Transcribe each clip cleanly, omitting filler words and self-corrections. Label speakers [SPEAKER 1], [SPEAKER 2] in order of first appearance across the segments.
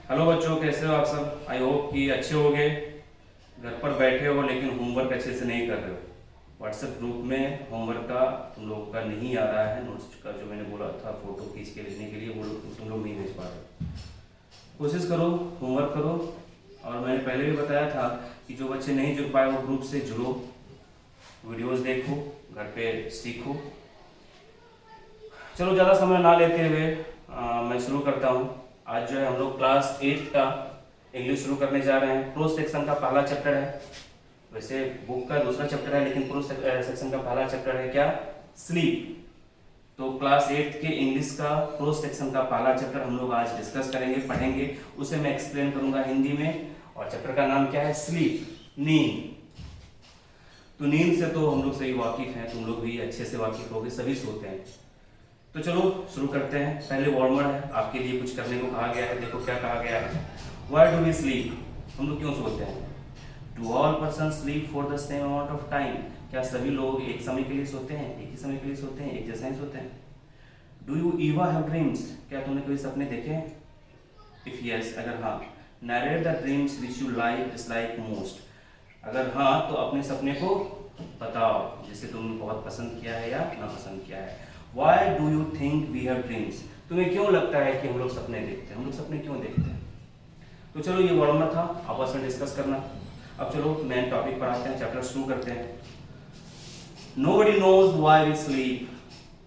[SPEAKER 1] Hello बच्चों, कैसे हो आप सब। आई होप कि अच्छे होगे। घर पर बैठे हो लेकिन होमवर्क अच्छे से नहीं कर रहे हो। व्हाट्सएप ग्रुप में होमवर्क का तुम लोगों का नहीं आ रहा है। नोट्स का जो मैंने बोला था फ़ोटो खींच के भेजने के लिए, वो तुम लोग नहीं भेज पा रहे हो। कोशिश करो, होमवर्क करो। और मैंने पहले भी बताया था कि जो बच्चे नहीं जुड़ पाए वो ग्रुप से जुड़ो, वीडियोज़ देखो, घर पे सीखो। चलो ज़्यादा समय ना लेते हुए मैं शुरू करता हूँ। आज जो है हम लोग क्लास 8 का इंग्लिश शुरू करने जा रहे हैं। प्रोज सेक्शन का पहला चैप्टर है। वैसे बुक का दूसरा चैप्टर है, लेकिन प्रोज सेक्शन का पहला चैप्टर है क्या, स्लीप। तो क्लास 8 के इंग्लिश का प्रोज सेक्शन का पहला चैप्टर हम लोग आज डिस्कस करेंगे, पढ़ेंगे। उसे मैं एक्सप्लेन करूंगा हिंदी में। और चैप्टर का नाम क्या है, स्लीप, नींद। तो नींद से तो हम लोग सही वाकिफ हैं, तुम लोग भी अच्छे से वाकिफ होगे, सभी सोते हैं। तो चलो शुरू करते हैं। पहले वार्मर है, आपके लिए कुछ करने को कहा गया है। देखो क्या कहा गया है, व्हाई डू वी स्लीप, हम लोग क्यों सोते हैं। Do all person sleep for the same amount of time, क्या सभी लोग एक समय के लिए सोते हैं, एक ही समय के लिए सोते हैं, एक जैसा ही सोते हैं। डू यू इवर हैव ड्रीम्स, क्या तुमने कोई सपने देखे हैं। इफ यस, अगर हाँ, narrate the dreams which you like dislike most, अगर हाँ तो अपने सपने को बताओ जिसे तुमने बहुत पसंद किया है या नापसंद किया है। Why do you think we have dreams, तुम्हें क्यों लगता है कि हम लोग सपने देखते हैं, हम लोग सपने क्यों देखते हैं। तो चलो ये वार्मर था, आपस में डिस्कस करना। अब चलो मेन टॉपिक पर आते हैं, चैप्टर शुरू करते हैं। Nobody knows why we sleep,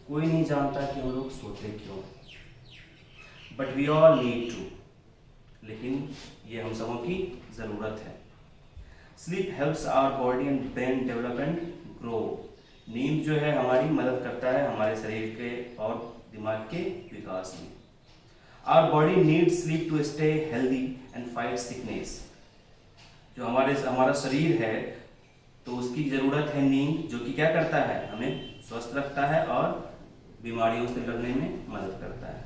[SPEAKER 1] कोई नहीं जानता कि हम लोग सोते क्यों। But we all need to, लेकिन ये हम सबों की जरूरत है। Sleep helps our body and brain develop and grow, नींद जो है हमारी मदद करता है हमारे शरीर के और दिमाग के विकास में। Our body needs sleep to stay healthy and fight sickness, जो हमारा शरीर है तो उसकी ज़रूरत है नींद, जो कि क्या करता है, हमें स्वस्थ रखता है और बीमारियों से लड़ने में मदद करता है।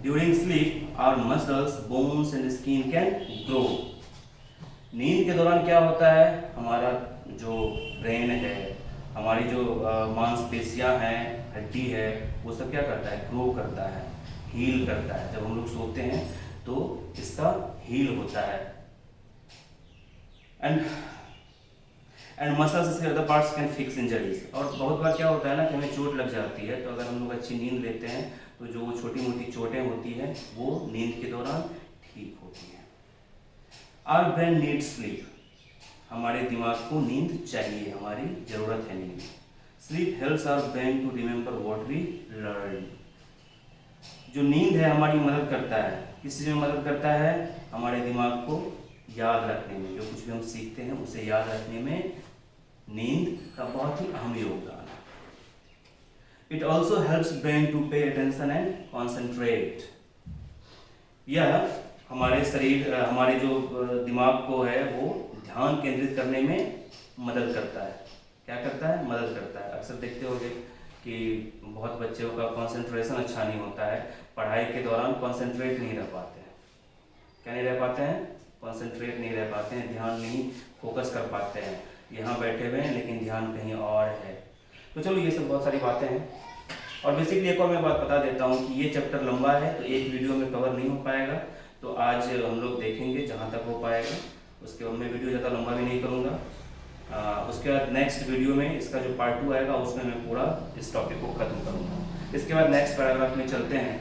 [SPEAKER 1] During sleep, our muscles, bones and skin can grow, नींद के दौरान क्या होता है, हमारा जो ब्रेन है, हमारी जो मांसपेशियां हैं, हड्डी है, वो सब क्या करता है, ग्रो करता है, हील करता है। जब हम लोग सोते हैं तो इसका हील होता है। एंड मसल्स से other parts can fix injuries, और बहुत बार क्या होता है ना कि हमें चोट लग जाती है, तो अगर हम लोग अच्छी नींद लेते हैं तो जो छोटी मोटी चोटें होती हैं वो नींद के दौरान ठीक होती हैं। आवर ब्रेन नीड्स स्लीप, हमारे दिमाग को नींद चाहिए, हमारी जरूरत है नींद। Sleep helps our brain to remember what we learn, जो नींद है हमारी मदद करता है, किस चीज़ में मदद करता है, हमारे दिमाग को याद रखने में। जो कुछ भी हम सीखते हैं उसे याद रखने में नींद का बहुत ही अहम योगदान है। It also helps brain to pay attention and concentrate, यह हमारे शरीर, हमारे जो दिमाग को है वो ध्यान केंद्रित करने में मदद करता है। क्या करता है, मदद करता है। अक्सर देखते होंगे कि बहुत बच्चों का कंसंट्रेशन अच्छा नहीं होता है, पढ़ाई के दौरान कंसंट्रेट नहीं रह पाते हैं। क्या नहीं रह पाते हैं, कंसंट्रेट नहीं रह पाते हैं, ध्यान नहीं फोकस कर पाते हैं। यहाँ बैठे हुए हैं लेकिन ध्यान कहीं और है। तो चलो ये सब बहुत सारी बातें हैं। और बेसिकली एक और मैं बात बता देता हूँ कि ये चैप्टर लंबा है तो एक वीडियो में कवर नहीं हो पाएगा, तो आज हम लोग देखेंगे जहाँ तक हो पाएगा। उसके बाद मैं वीडियो ज़्यादा लंबा भी नहीं करूँगा। उसके बाद नेक्स्ट वीडियो में इसका जो पार्ट 2 आएगा उसमें मैं पूरा इस टॉपिक को खत्म करूँगा। इसके बाद नेक्स्ट पैराग्राफ में चलते हैं।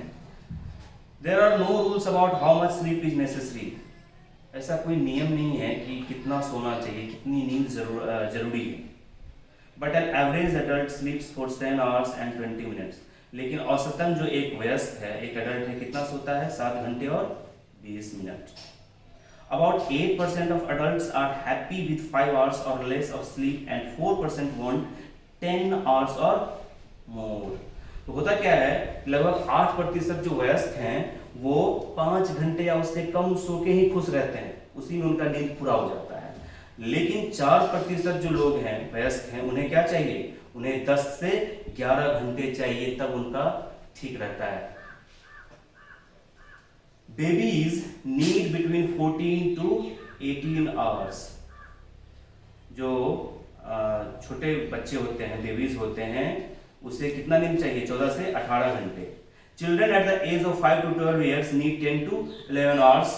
[SPEAKER 1] There are no rules about how much sleep is necessary, ऐसा कोई नियम नहीं है कि कितना सोना चाहिए, कितनी नींद जरूरी है। But an average adult स्लीप्स for 7 hours and 20 minutes, लेकिन औसतन जो एक वयस्क है, एक एडल्ट है, कितना सोता है, 7 घंटे और 20 minute. About 8% of adults are happy with 5 hours or less of sleep and 4% want 10 hours or more. तो होता क्या है, लगभग 8% जो वयस्क हैं वो 5 घंटे या उससे कम सो के ही खुश रहते हैं, उसी में उनका नींद पूरा हो जाता है। लेकिन 4% जो लोग हैं, वयस्क हैं, उन्हें क्या चाहिए, उन्हें 10 से 11 घंटे चाहिए, तब उनका ठीक रहता है। Babies need between 14 to 18 hours, जो छोटे बच्चे होते हैं, बेबीज होते हैं, उसे कितना नींद चाहिए, 14 से 18 घंटे। Children at the age of 5 to 12 years need 10 to 11 hours.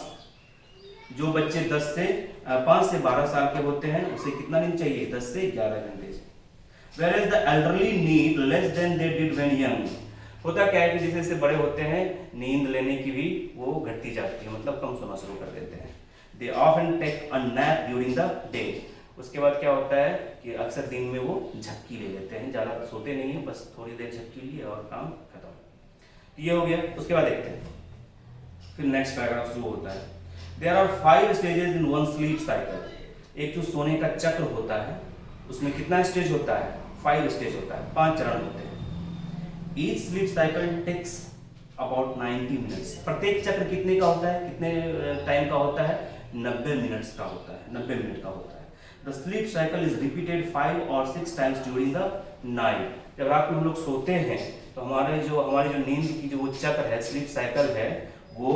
[SPEAKER 1] जो बच्चे 5 से 12 साल के होते हैं उसे कितना नींद चाहिए? 10 से 11 घंटे। Whereas the elderly need less than they did when young। होता क्या है कि जैसे जैसे बड़े होते हैं नींद लेने की भी वो घटती जाती है, मतलब कम सोना शुरू कर देते हैं। They often take a nap during the day। उसके बाद क्या होता है कि अक्सर दिन में वो झपकी ले लेते हैं, ज़्यादा सोते नहीं है, बस थोड़ी देर झपकी लिए और काम खत्म। ये हो गया। उसके बाद देखते हैं फिर नेक्स्ट पैराग्राफ शुरू होता है। There are 5 stages in one sleep cycle। एक जो सोने का चक्र होता है उसमें कितना स्टेज होता है? 5 स्टेज होता है, 5 चरण होते हैं। Each sleep cycle takes about 90 minutes। प्रत्येक चक्र कितने का होता है, कितने टाइम का होता है? 90 मिनट्स का होता है, 90 मिनट का होता है। The sleep cycle is repeated 5 or 6 times during the night। जब रात में हम लोग सोते हैं तो हमारी जो नींद की जो वो चक्र है, स्लीप साइकिल है, वो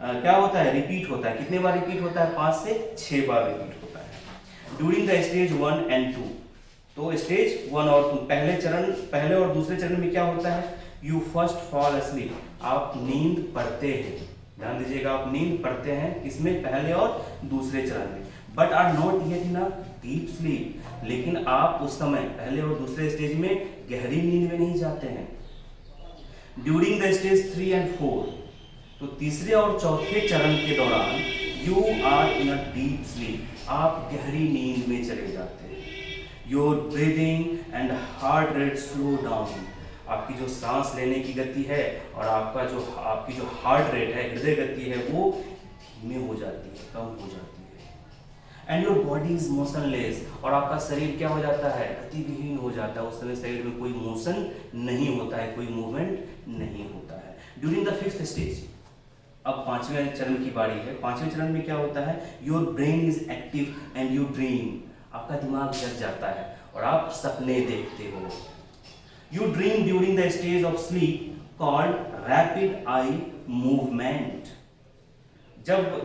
[SPEAKER 1] क्या होता है? रिपीट होता है। कितने बार रिपीट होता है? 5 से 6 बार रिपीट होता है। During the stage 1 and 2। तो स्टेज 1 और 2, पहले और दूसरे चरण में क्या होता है? You first fall asleep। आप नींद पढ़ते हैं, ध्यान दीजिएगा, आप नींद पढ़ते हैं किसमें? पहले और दूसरे चरण में। But are not yet in a deep sleep. लेकिन आप उस समय पहले और दूसरे स्टेज में गहरी नींद में नहीं जाते हैं। During the stage 3 and 4। तो तीसरे और चौथे चरण के दौरान you are in a deep sleep. आप गहरी नींद में चले जाते हैं। Your breathing and heart rate slow down. आपकी जो सांस लेने की गति है और आपकी जो हार्ट रेट है, हृदय गति है, वो धीमे हो जाती है, कम हो जाती है। And your body is motionless. और आपका शरीर क्या हो जाता है? गतिविहीन हो जाता है। उस समय शरीर में कोई मोशन नहीं होता है, कोई मूवमेंट नहीं होता है। ड्यूरिंग द 5th स्टेज, अब 5वें चरण की बारी है। 5वें चरण में क्या होता है? Your brain is active and you dream. आपका दिमाग जग जाता है और आप सपने देखते हो। You dream during the stage of sleep called rapid eye movement.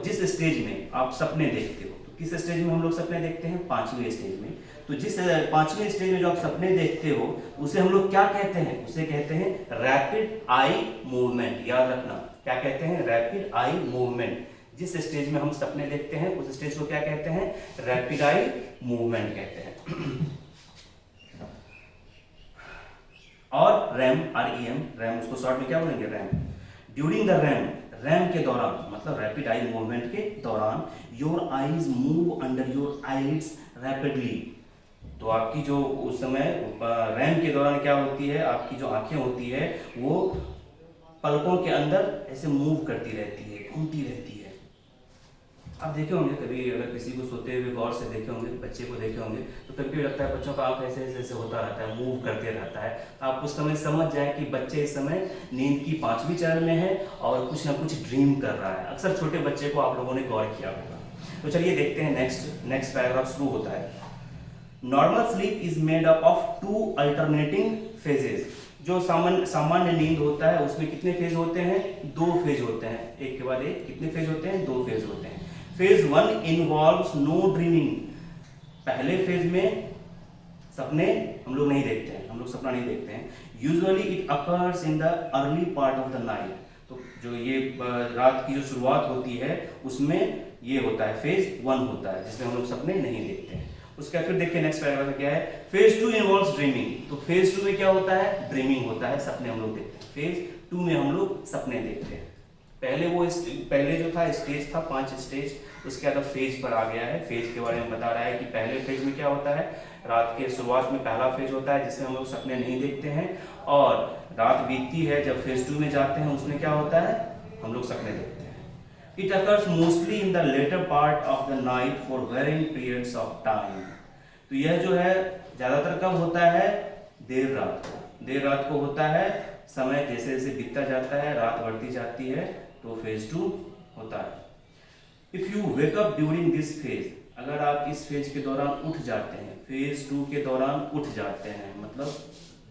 [SPEAKER 1] जिस स्टेज में आप सपने देखते हो, तो किस स्टेज में हम लोग सपने देखते हैं? 5वें स्टेज में। तो जिस 5वें स्टेज में जो आप सपने देखते हो उसे हम लोग क्या कहते हैं? उसे कहते हैं रैपिड आई मूवमेंट। याद रखना, क्या कहते हैं? Rapid eye movement. जिस स्टेज में हम सपने देखते हैं उस स्टेज को क्या कहते हैं? रैपिड आई मूवमेंट कहते हैं। और रैम, रैम उसको शॉर्ट में क्या बोलेंगे? रैम। ड्यूरिंग द रैम के दौरान, मतलब रैपिड आई मूवमेंट के दौरान, your eyes move under your eyelids rapidly. तो आपकी जो उस समय रैम के दौरान क्या होती है? आपकी जो आंखें होती है वो पलकों के अंदर ऐसे मूव करती रहती है, घूमती रहती है। आप देखे होंगे कभी, अगर किसी को सोते हुए गौर से देखे होंगे, बच्चे को देखे होंगे, तो कभी लगता है बच्चों का आंख ऐसे ऐसे होता रहता है, मूव करते रहता है। आप उस समय समझ जाए कि बच्चे इस समय नींद की 5वीं चरण में है और कुछ ना कुछ ड्रीम कर रहा है। अक्सर छोटे बच्चे को आप लोगों ने गौर किया होगा। तो चलिए देखते हैं नेक्स्ट पैराग्राफ शुरू होता है। Normal sleep is made up of 2 alternating phases. जो सामान्य नींद होता है उसमें कितने फेज होते हैं? 2 फेज होते हैं, एक के बाद एक। कितने फेज होते हैं? 2 फेज होते हैं। Phase 1 involves no dreaming. पहले फेज में सपने हम लोग नहीं देखते हैं, हम लोग सपना नहीं देखते हैं। Usually it occurs in the early part of the night. तो जो ये रात की जो शुरुआत होती है उसमें ये होता है, फेज 1 होता है, जिसमें हम लोग सपने नहीं देखते हैं। उसका फिर देखिए नेक्स्ट पैराग्राफ में क्या है। Phase 2 involves dreaming. तो फेज 2 में क्या होता है? ड्रीमिंग होता है, सपने हम लोग देखते हैं। फेज 2 में हम लोग सपने देखते हैं। पहले जो था स्टेज था 5 स्टेज, उसके बाद फेज पर आ गया है। फेज के बारे में बता रहा है कि पहले फेज में क्या होता है? रात के शुरुआत में पहला फेज होता है जिसमें हम लोग सपने नहीं देखते हैं, और रात बीतती है जब फेज 2 में जाते हैं उसमें क्या होता है? हम लोग सपने देखते हैं। It occurs mostly in the latter part of the night for varying periods of time. तो यह जो है ज्यादातर कब होता है? देर रात को होता है। समय जैसे जैसे बीतता जाता है, रात बढ़ती जाती है, तो फेज 2 होता है। If you wake up during this phase, अगर आप इस फेज के दौरान उठ जाते हैं, फेज 2 के दौरान उठ जाते हैं, मतलब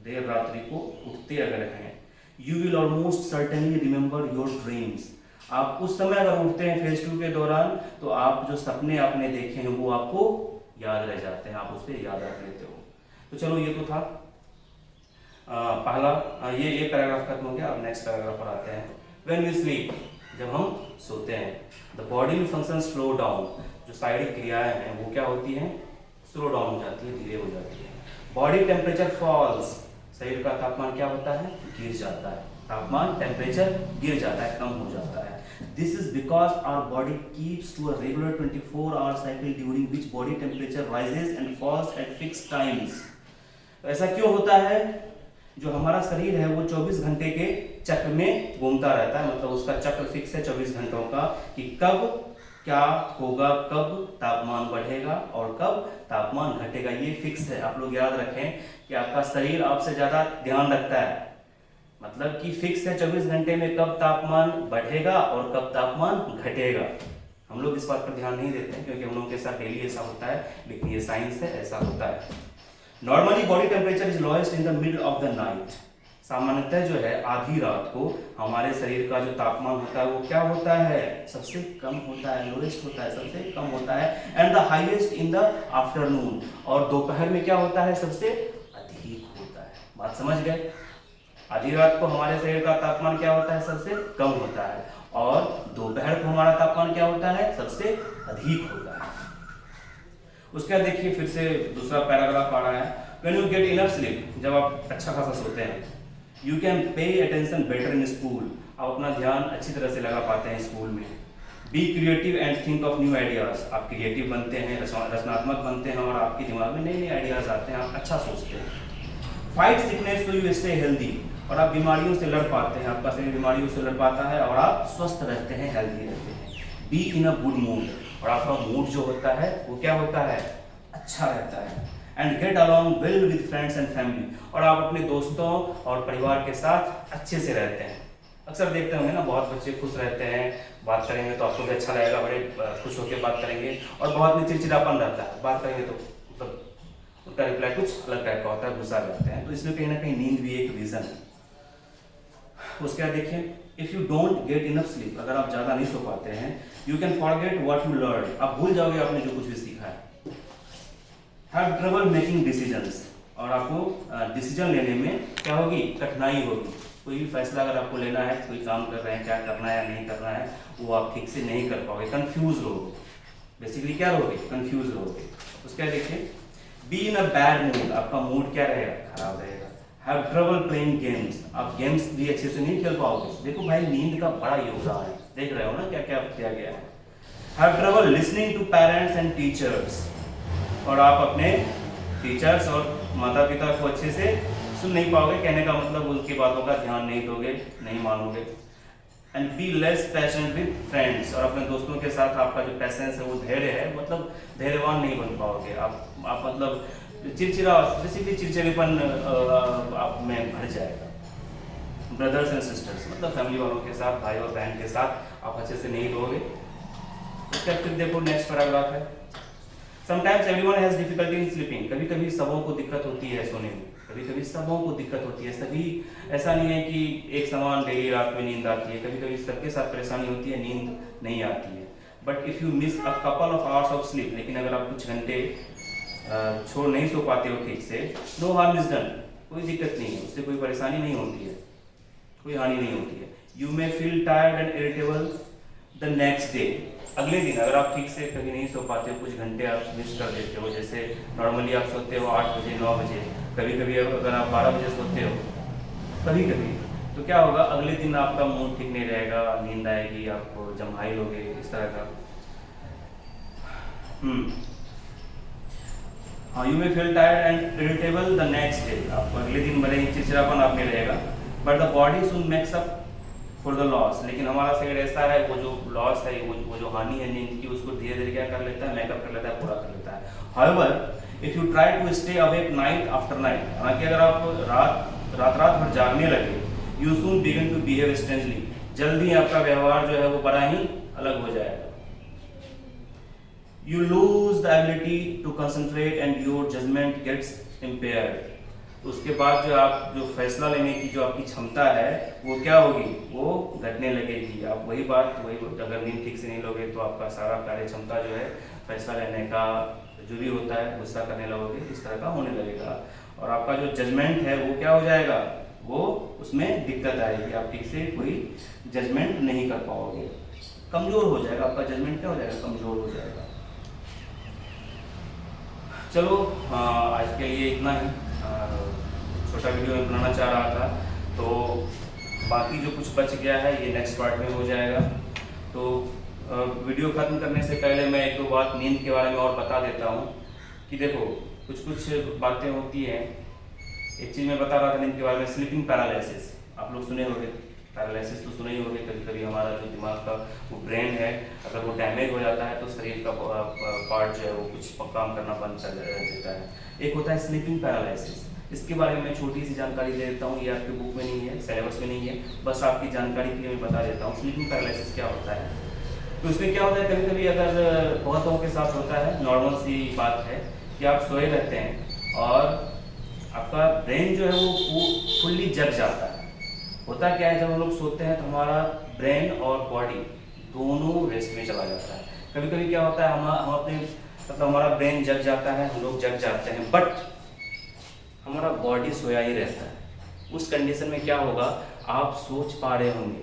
[SPEAKER 1] देर रात्रि को उठते अगर हैं, you will almost certainly remember your dreams. आप उस समय अगर उठते हैं फेज 2 के दौरान, तो आप जो सपने आपने देखे हैं वो आपको याद रह जाते हैं, आप उस पर याद रख लेते हो। तो चलो ये तो था। पहला ये पैराग्राफ खत्म हो गया। अब नेक्स्ट पैराग्राफ पर आते हैं। व्हेन वी स्लीप, जब हम सोते हैं, the body function slow down, जो शारीरिक क्रियाएं हैं वो क्या होती हैं, स्लो डाउन हो जाती है, धीरे हो जाती है। बॉडी टेम्परेचर फॉल्स, शरीर का तापमान क्या होता है, गिर जाता है, तापमान टेम्परेचर गिर जाता है, कम हो जाता है। This is because our body keeps to a regular 24-hour cycle during which body temperature rises and falls at fixed times. ऐसा क्यों होता है, जो हमारा शरीर है वो 24 घंटे के चक्र में घूमता रहता है, मतलब उसका चक्र फिक्स है 24 घंटों का, कि कब क्या होगा, कब तापमान बढ़ेगा और कब तापमान घटेगा, ये फिक्स है। आप लोग याद रखें कि आपका शरीर आपसे ज्यादा ध्यान रखता है, मतलब कि फिक्स है 24 घंटे में कब तापमान बढ़ेगा और कब तापमान घटेगा। हम लोग इस बात पर ध्यान नहीं देते हैं क्योंकि हम लोग के साथ डेली ऐसा होता है, लेकिन ये साइंस है, ऐसा होता है। Normally body temperature is lowest in the middle of the night. सामान्यतः जो है आधी रात को हमारे शरीर का जो तापमान होता है वो क्या होता है, सबसे कम होता है, लोएस्ट होता है, सबसे कम होता है। And the highest in the afternoon, और दोपहर में क्या होता है, सबसे अधिक होता है। बात समझ गए? आधी रात को हमारे शरीर का तापमान क्या होता है, सबसे कम होता है, और दोपहर को हमारा तापमान क्या होता है, सबसे अधिक होता है। उसके बाद देखिए फिर से दूसरा पैराग्राफ आ रहा है। When you get enough sleep, जब आप अच्छा खासा सोते हैं, you can pay attention better in school, आप अपना ध्यान अच्छी तरह से लगा पाते हैं स्कूल में। Be creative and think of new ideas, आप क्रिएटिव बनते हैं, रचनात्मक बनते हैं, और आपके दिमाग में नए नए आइडियाज आते हैं, आप अच्छा सोचते हैं। Fight sickness so you stay healthy, और आप बीमारियों से लड़ पाते हैं, आपका शरीर बीमारियों से लड़ पाता है और आप स्वस्थ रहते हैं, हेल्दी रहते हैं। Be in a good mood, और आपका मूड जो होता है वो क्या होता है, अच्छा रहता है। And get along well with friends and family, और आप अपने दोस्तों और परिवार के साथ अच्छे से रहते हैं। अक्सर देखते होंगे ना, बहुत बच्चे खुश रहते हैं, बात करेंगे तो आपको भी अच्छा लगेगा, बड़े खुश होकर बात करेंगे, और बहुत में चिड़चिड़ापन रहता है, बात करेंगे तो मतलब उनका रिप्लाई कुछ अलग टाइप का होता है, गुस्सा रहते हैं। तो इसमें कहीं ना कहीं नींद भी एक रीजन है। उसके बाद देखिए, if you don't get enough sleep, अगर आप ज्यादा नहीं सो पाते हैं, you can forget what you learn, आप भूल जाओगे आपने जो कुछ भी सीखा है। हैव ट्रबल मेकिंग डिसीजंस, और आपको डिसीजन लेने में क्या होगी, कठिनाई होगी। कोई भी फैसला अगर आपको लेना है, कोई काम कर रहे हैं, क्या करना है या नहीं करना है, वो आप ठीक से नहीं कर पाओगे, कंफ्यूज रहोगे। बेसिकली क्या रहोगे, कंफ्यूज रहोगे। उसके बाद देखिए, be in a bad mood, आपका मूड क्या रहेगा, खराब रहेगा। हैव ट्रबल प्लेइंग गेम्स, आप गेम्स भी अच्छे से नहीं खेल पाओगे। देखो भाई, नींद का बड़ा योगदान है, देख रहे हो ना क्या क्या किया गया है। Have trouble listening to parents and teachers, और आप अपने टीचर्स और माता पिता को अच्छे से सुन नहीं पाओगे, कहने का मतलब उनकी बातों का ध्यान नहीं दोगे, नहीं मानोगे। And be less patient with friends, और अपने दोस्तों के साथ आपका जो पेशेंस है, वो धैर्य है, मतलब धैर्यवान नहीं बन पाओगे आप मतलब चिड़चिड़ा, बेसिकली चिड़चिड़ेपन आप में भर जाएगा। ब्रदर्स एंड सिस्टर्स, मतलब फैमिली वालों के साथ, भाई और बहन के साथ आप अच्छे से नहीं रहोगे। उसके बाद फिर देखो नेक्स्ट पैराग्राफ है। Sometimes everyone has difficulty in sleeping, कभी कभी सबों को दिक्कत होती है सोने में, कभी कभी सबों को दिक्कत होती है। सभी, ऐसा नहीं है कि एक समान डेली रात में नींद आती है, कभी कभी सबके साथ परेशानी होती है, नींद नहीं आती है। But if you miss a couple of hours of sleep, लेकिन अगर आप कुछ घंटे छोड़ नहीं सो पाते हो ठीक से, नो हार्म इज डन, कोई दिक्कत नहीं है, उससे कोई परेशानी नहीं होती है, कोई हानि नहीं होती है। You may feel tired and irritable the next day, अगले दिन अगर आप ठीक से कभी नहीं सो पाते हो, कुछ घंटे आप मिस कर देते हो, जैसे नॉर्मली आप सोते हो 8 बजे 9 बजे, कभी कभी अगर आप 12 बजे सोते हो कभी कभी, तो क्या होगा, अगले दिन आपका मूड ठीक नहीं रहेगा, नींद आएगी, आपको जम्हाई लोगे, इस तरह का। हाँ, you may feel tired and irritable the next day, आपको अगले दिन भले ही चिड़चिड़ापन आप में रहेगा। But the body soon makes up for the loss, लेकिन हमारा शरीर ऐसा है, वो जो लॉस है, वो जो हानि है नींद की, उसको धीरे धीरे क्या कर लेता है, मेकअप कर लेता है, पूरा कर लेता है। However if you try to stay awake night after night, हालांकि अगर आप रात भर जागने लगे, you soon begin to behave strangely, जल्दी आपका व्यवहार जो है वो बड़ा ही अलग हो जाएगा। You lose the ability to concentrate and your judgment gets impaired. उसके बाद जो फैसला लेने की जो आपकी क्षमता है वो क्या होगी, वो घटने लगेगी। आप वही अगर नींद ठीक से नहीं लोगे तो आपका सारा कार्य क्षमता जो है, फैसला लेने का जो भी होता है, गुस्सा करने लगोगे, इस तरह का होने लगेगा। और आपका जो जजमेंट है वो क्या हो जाएगा, वो उसमें दिक्कत आएगी, आप ठीक से कोई जजमेंट नहीं कर पाओगे, कमज़ोर हो जाएगा आपका जजमेंट, क्या हो जाएगा, कमज़ोर हो जाएगा। चलो आज के लिए इतना ही, छोटा वीडियो मैं बनाना चाह रहा था, तो बाकी जो कुछ बच गया है ये नेक्स्ट पार्ट में हो जाएगा। तो वीडियो ख़त्म करने से पहले मैं एक दो बात नींद के बारे में और बता देता हूँ कि देखो कुछ बातें होती हैं। एक चीज़ मैं बता रहा था नींद के बारे में, स्लीपिंग पैरालिसिस, आप लोग सुने होंगे, पैरालिसिस तो सुने ही होंगे। कभी कभी हमारा जो दिमाग का वो ब्रेन है अगर वो डैमेज हो जाता है तो शरीर का पार्ट जो है वो कुछ काम करना बंद कर देता है। एक होता है स्लीपिंग पैरालिसिस, इसके बारे में मैं छोटी सी जानकारी दे देता हूँ, ये आपके बुक में नहीं है, सिलेबस में नहीं है, बस आपकी जानकारी के लिए मैं बता देता हूँ स्लीपिंग पैरालिसिस क्या होता है। तो इसमें क्या होता है, कभी कभी अगर बहुतों के साथ होता है, नॉर्मल सी बात है कि आप सोए रहते हैं और आपका ब्रेन जो है वो फुल्ली जग जाता है। होता क्या है, जब हम लोग सोते हैं तो हमारा ब्रेन और बॉडी दोनों रेस्ट में चला जाता है। कभी कभी क्या होता है, हम अपने मतलब हमारा ब्रेन जग जाता है, हम लोग जग जाते हैं, बट हमारा बॉडी सोया ही रहता है। उस कंडीशन में क्या होगा, आप सोच पा रहे होंगे,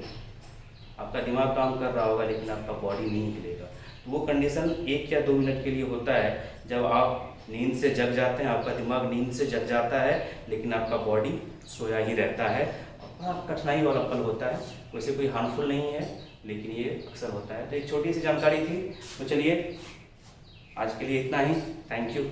[SPEAKER 1] आपका दिमाग काम कर रहा होगा लेकिन आपका बॉडी नहीं हिलेगा। तो वो कंडीशन 1 या 2 मिनट के लिए होता है जब आप नींद से जग जाते हैं, आपका दिमाग नींद से जग जाता है लेकिन आपका बॉडी सोया ही रहता है। कठिनाई वाला पल होता है, वैसे कोई हार्मफुल नहीं है लेकिन ये अक्सर होता है। तो एक छोटी सी जानकारी थी, तो चलिए आज के लिए इतना ही, थैंक यू।